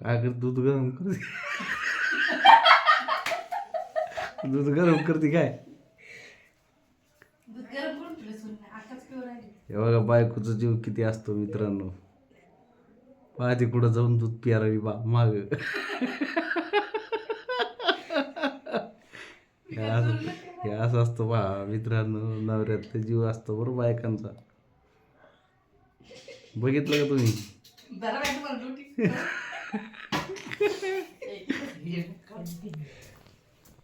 काय कर दूध गरम करते दूध गरम करते काय हे बघा बायकोचा जीव किती असतो मित्रांनो पाहते कुठं जाऊन दूध प्यारावी बा माग हे असं असतं बा मित्रांनो नवऱ्यातला जीव असतो बरं बायकांचा बघितलं का तुम्ही